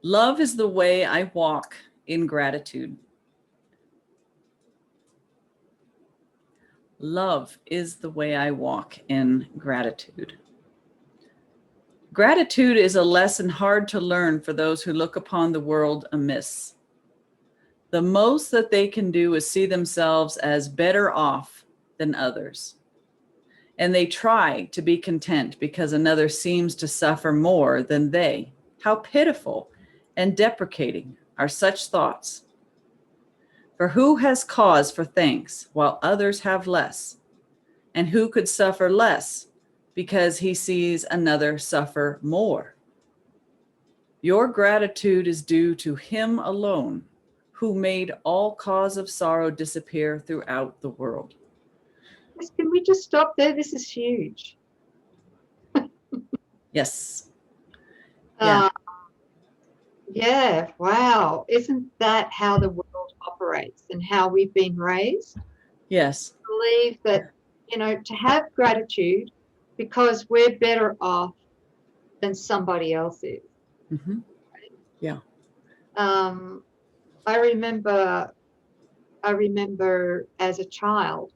Love is the way I walk in gratitude. Love is the way I walk in gratitude. Gratitude is a lesson hard to learn for those who look upon the world amiss. The most that they can do is see themselves as better off than others. And they try to be content because another seems to suffer more than they. How pitiful and deprecating are such thoughts. For who has cause for thanks while others have less? And who could suffer less because he sees another suffer more? Your gratitude is due to him alone, who made all cause of sorrow disappear throughout the world. Can we just stop there? This is huge. Yes. Yeah. Yeah, wow. Isn't that how the world operates and how we've been raised? Yes. I believe that, to have gratitude because we're better off than somebody else is. Mm-hmm. Yeah. I remember as a child,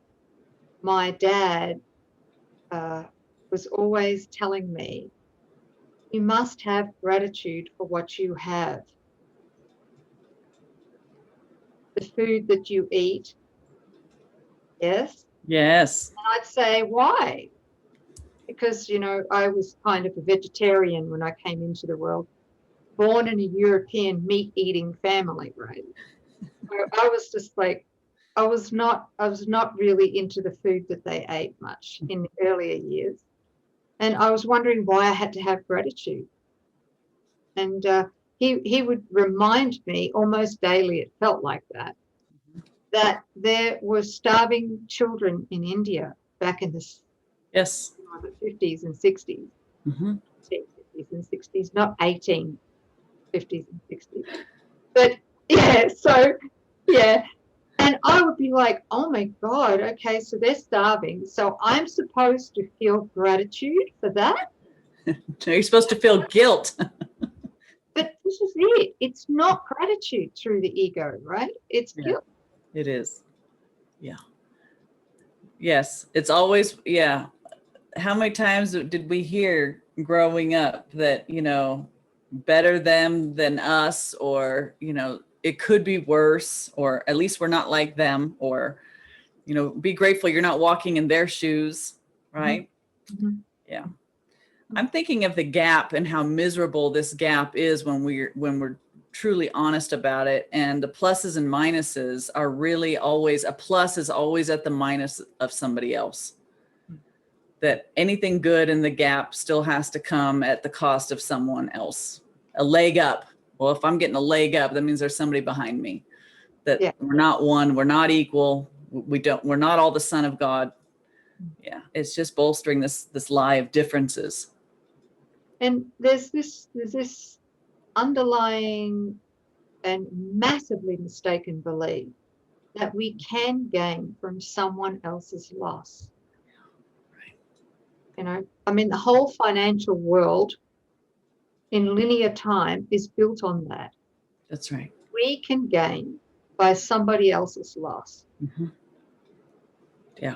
my dad was always telling me, you must have gratitude for what you have. The food that you eat, yes? Yes. And I'd say, why? Because, I was kind of a vegetarian when I came into the world, born in a European meat-eating family, right? So I was just like, I was not really into the food that they ate much in the earlier years. And I was wondering why I had to have gratitude. And he would remind me almost daily, it felt like that there were starving children in India back in the Yes. 50s and 60s. Mm-hmm. 50s and 60s, not 1850s and 60s. But yeah, so yeah. And I would be like, oh my God, okay, so they're starving. So I'm supposed to feel gratitude for that? You're supposed to feel guilt. But this is it. It's not gratitude through the ego, right? It's guilt. It is. Yeah. Yes. It's always, yeah. How many times did we hear growing up that, better them than us, or, it could be worse, or at least we're not like them, or, be grateful you're not walking in their shoes. Right. Mm-hmm. Yeah. I'm thinking of the gap and how miserable this gap is when we're truly honest about it. And the pluses and minuses are really always, a plus is always at the minus of somebody else. That anything good in the gap still has to come at the cost of someone else. A leg up. Well, if I'm getting a leg up, that means there's somebody behind me. That we're not one, we're not equal. We're not all the son of God. Yeah. It's just bolstering this lie of differences. And there's this underlying and massively mistaken belief that we can gain from someone else's loss. Right. The whole financial world in linear time is built on that. That's right. We can gain by somebody else's loss. Mm-hmm. Yeah.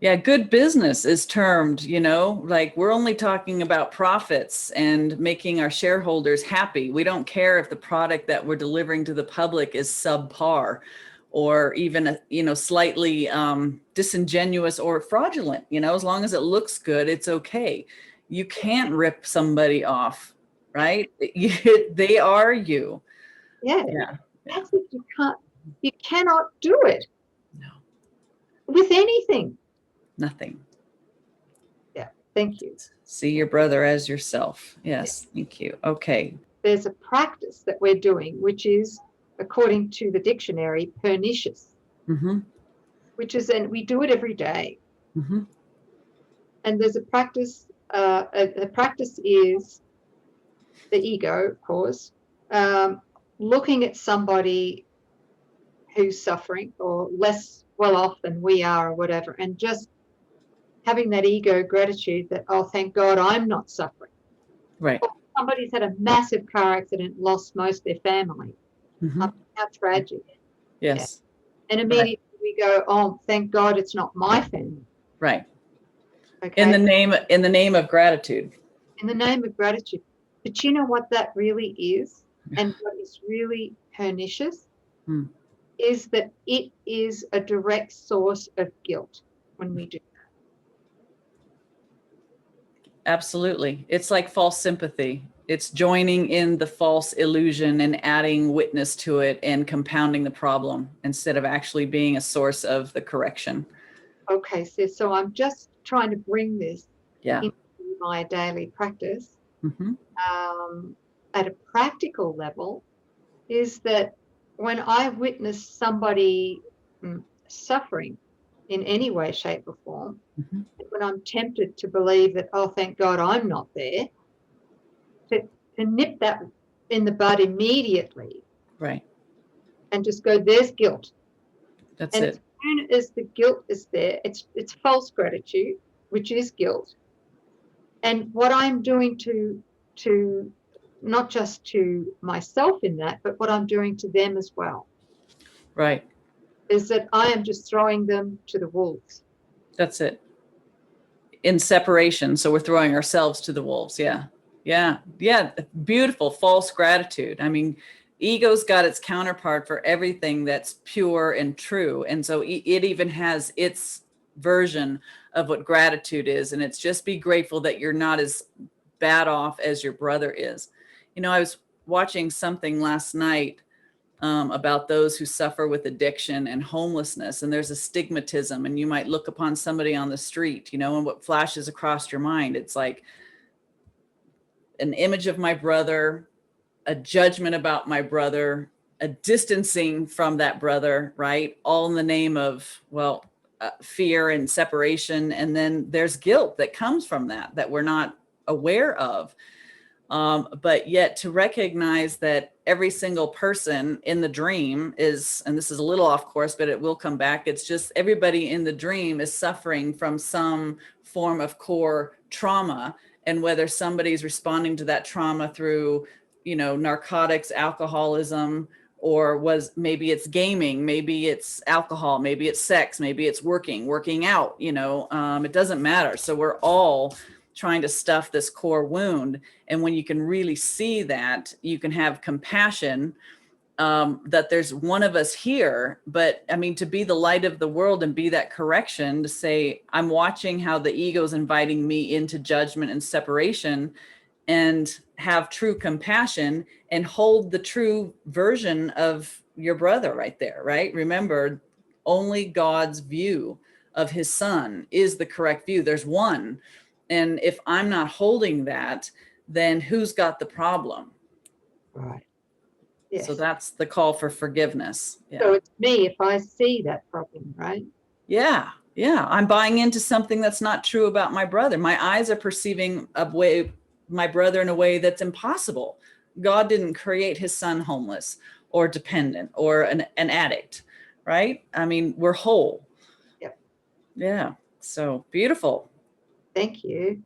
Yeah, good business is termed, like we're only talking about profits and making our shareholders happy. We don't care if the product that we're delivering to the public is subpar or even, slightly disingenuous or fraudulent. As long as it looks good, it's okay. You can't rip somebody off, right? They are you. Yeah. That's it. You cannot do it. No. With anything. Nothing. Yeah. Thank you. See your brother as yourself. Yes. Thank you. Okay. There's a practice that we're doing, which is, according to the dictionary, pernicious. Mm-hmm. Which is, and we do it every day. Mm-hmm. And there's a practice. The practice is the ego, of course, looking at somebody who's suffering or less well off than we are or whatever, and just having that ego gratitude that, oh, thank God I'm not suffering. Right. somebody's had a massive car accident, lost most of their family. Mhm. How tragic. Yes. And immediately we go, oh, thank God it's not my family. Right. Okay. In the name of gratitude. In the name of gratitude. But you know what that really is? And what is really pernicious Hmm. is that it is a direct source of guilt when we do that. Absolutely. It's like false sympathy. It's joining in the false illusion and adding witness to it and compounding the problem instead of actually being a source of the correction. Okay, so I'm just trying to bring this Yeah. into my daily practice. Mm-hmm. At a practical level, is that when I witness somebody suffering in any way, shape, or form, Mm-hmm. when I'm tempted to believe that, oh, thank God I'm not there, to nip that in the bud immediately Right. and just go, there's guilt. That's And it. as soon as the guilt is there, it's false gratitude, which is guilt. And what I'm doing to not just to myself in that, but what I'm doing to them as well, Right. is that I am just throwing them to the wolves. That's it. In separation. So we're throwing ourselves to the wolves. Yeah. Yeah. Yeah. Beautiful. False gratitude. I mean, ego's got its counterpart for everything that's pure and true. And so it even has its version of what gratitude is. And it's just be grateful that you're not as bad off as your brother is. You know, I was watching something last night about those who suffer with addiction and homelessness. And there's a stigmatism, and you might look upon somebody on the street, you know, and what flashes across your mind, it's like an image of my brother, a judgment about my brother, a distancing from that brother, right? All in the name of, well, fear and separation. And then there's guilt that comes from that we're not aware of. But yet to recognize that every single person in the dream is, and this is a little off course, but it will come back. It's just everybody in the dream is suffering from some form of core trauma. And whether somebody's responding to that trauma through, you know, narcotics, alcoholism, or maybe it's gaming, maybe it's alcohol, maybe it's sex, maybe it's working out, you know, it doesn't matter. So we're all trying to stuff this core wound. And when you can really see that, you can have compassion that there's one of us here. But I mean, to be the light of the world and be that correction, to say, I'm watching how the ego's inviting me into judgment and separation, and have true compassion and hold the true version of your brother right there, right? Remember, only God's view of his son is the correct view. There's one. And if I'm not holding that, then who's got the problem? Right. Yes. So that's the call for forgiveness. Yeah. So it's me if I see that problem, right? Yeah. Yeah. I'm buying into something that's not true about my brother. My eyes are perceiving my brother in a way that's impossible. God didn't create his son homeless or dependent or an addict, right? I mean, we're whole. Yep. Yeah. So beautiful. Thank you.